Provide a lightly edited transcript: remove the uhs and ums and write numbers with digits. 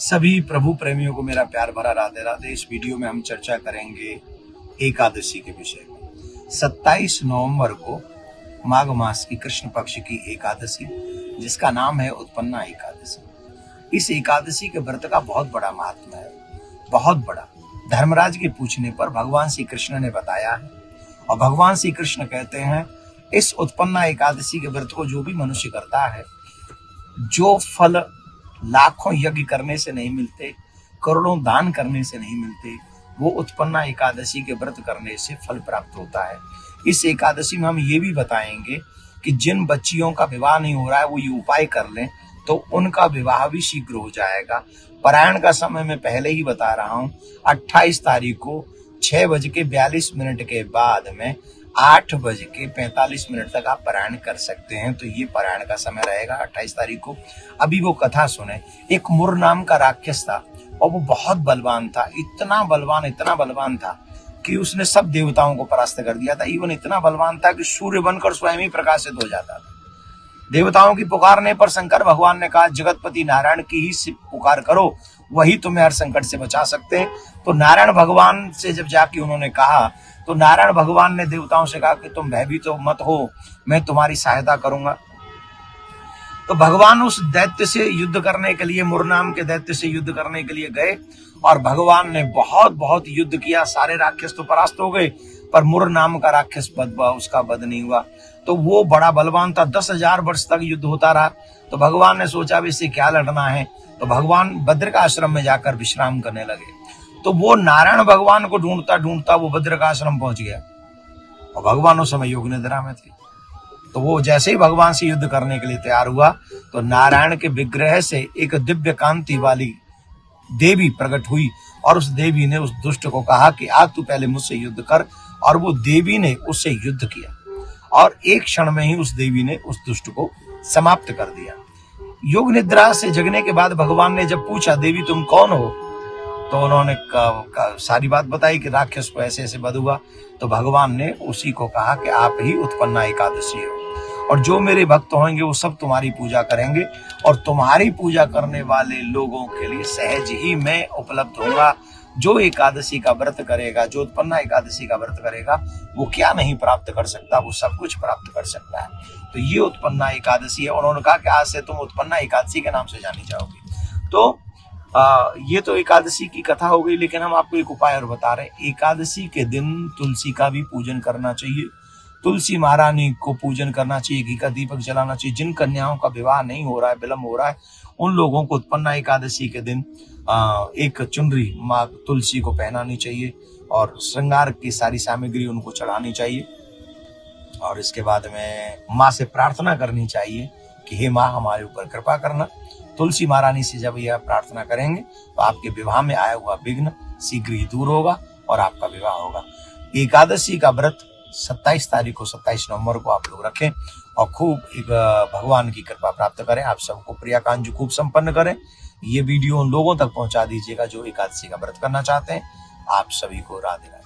सभी प्रभु प्रेमियों को मेरा प्यार भरा राधे राधे। इस वीडियो में हम चर्चा करेंगे एकादशी के विषय में। 27 नवंबर को माघ मास की कृष्ण पक्ष की एकादशी, जिसका नाम है उत्पन्ना एकादशी। इस एकादशी के व्रत का बहुत बड़ा महत्व है, बहुत बड़ा। धर्मराज के पूछने पर भगवान श्री कृष्ण ने बताया है, और भगवान श्री कृष्ण कहते हैं इस उत्पन्ना एकादशी के व्रत को जो भी मनुष्य करता है, जो फल लाखों यज्ञ करने से नहीं मिलते, करोड़ों दान करने से नहीं मिलते, वो उत्पन्ना एकादशी के व्रत करने से फल प्राप्त होता है। इस एकादशी में हम ये भी बताएंगे कि जिन बच्चियों का विवाह नहीं हो रहा है वो ये उपाय कर लें तो उनका विवाह भी शीघ्र हो जाएगा। पारायण का समय मैं पहले ही बता रहा हूँ, 28 तारीख को 6:42 के बाद में 8:45 तक आप पारायण कर सकते हैं। तो ये पारायण का समय रहेगा 28 तारीख को। अभी वो कथा सुने। एक मुर नाम का राक्षस था और वो बहुत बलवान था, इतना बलवान था कि उसने सब देवताओं को परास्त कर दिया था। इवन इतना बलवान था कि सूर्य बनकर स्वयं ही प्रकाशित हो जाता था। देवताओं की पुकारने पर शंकर भगवान ने कहा जगतपति नारायण की ही पुकार करो, वही तुम्हें हर संकट से बचा सकते हैं। तो नारायण भगवान से जब जाके उन्होंने कहा तो नारायण भगवान ने देवताओं से कहा कि तुम भयभीत तो मत हो, मैं तुम्हारी सहायता करूंगा। तो भगवान उस दैत्य से युद्ध करने के लिए, मुर नाम के दैत्य से युद्ध करने के लिए गए और भगवान ने बहुत युद्ध किया। सारे राक्षस तो परास्त हो गए, पर मुर नाम का राक्षस उसका वध नहीं हुआ। तो वो बड़ा बलवान था, 10,000 वर्ष तक युद्ध होता रहा। तो भगवान ने सोचा अब इससे क्या लड़ना है, तो भगवान बद्र का आश्रम में जाकर विश्राम करने लगे। तो वो नारायण भगवान को ढूंढता वो बद्र का आश्रम पहुंच गया, और भगवान उस समय योग निद्रा में थे। तो वो जैसे ही भगवान से युद्ध करने के लिए तैयार हुआ तो नारायण के विग्रह से एक दिव्य कांति वाली देवी प्रकट हुई, और उस देवी ने उस दुष्ट को कहा कि आज तू पहले मुझसे युद्ध कर। और वो देवी ने उससे युद्ध किया, और एक क्षण में ही उस देवी ने उस दुष्ट को समाप्त कर दिया। योग निद्रा से जगने के बाद भगवान ने जब पूछा देवी तुम कौन हो, तो उन्होंने सारी बात बताई कि राक्षस को ऐसे ऐसे वध हुआ। तो भगवान ने उसी को कहा कि आप ही उत्पन्ना एकादशी हो, और जो मेरे भक्त होंगे वो सब तुम्हारी पूजा करेंगे, और तुम्हारी पूजा करने वाले लोगों के लिए सहज ही मैं उपलब्ध होगा। जो एकादशी का व्रत करेगा, जो उत्पन्ना एकादशी का व्रत करेगा, वो क्या नहीं प्राप्त कर सकता, वो सब कुछ प्राप्त कर सकता है। तो ये उत्पन्ना एकादशी है। उन्होंने कहा कि आज से तुम उत्पन्ना एकादशी के नाम से जानी जाओगी। तो ये तो एकादशी की कथा हो गई, लेकिन हम आपको एक उपाय और बता रहे हैं। एकादशी के दिन तुलसी का भी पूजन करना चाहिए, तुलसी महारानी को पूजन करना चाहिए, घी का दीपक जलाना चाहिए। जिन कन्याओं का विवाह नहीं हो रहा है, विलंब हो रहा है, उन लोगों को उत्पन्ना एकादशी के दिन एक चुनरी माँ तुलसी को पहनानी चाहिए, और श्रृंगार की सारी सामग्री उनको चढ़ानी चाहिए। और इसके बाद में माँ से प्रार्थना करनी चाहिए कि हे माँ हमारे ऊपर कृपा करना। तुलसी महारानी से जब यह प्रार्थना करेंगे तो आपके विवाह में आया हुआ विघ्न शीघ्र ही दूर होगा और आपका विवाह होगा। एकादशी का व्रत 27 नवंबर को आप लोग रखें, और खूब एक भगवान की कृपा प्राप्त करें। आप सबको प्रियाकांज खूब संपन्न करें। ये वीडियो उन लोगों तक पहुंचा दीजिएगा जो एकादशी का व्रत करना चाहते हैं। आप सभी को राधे राधे।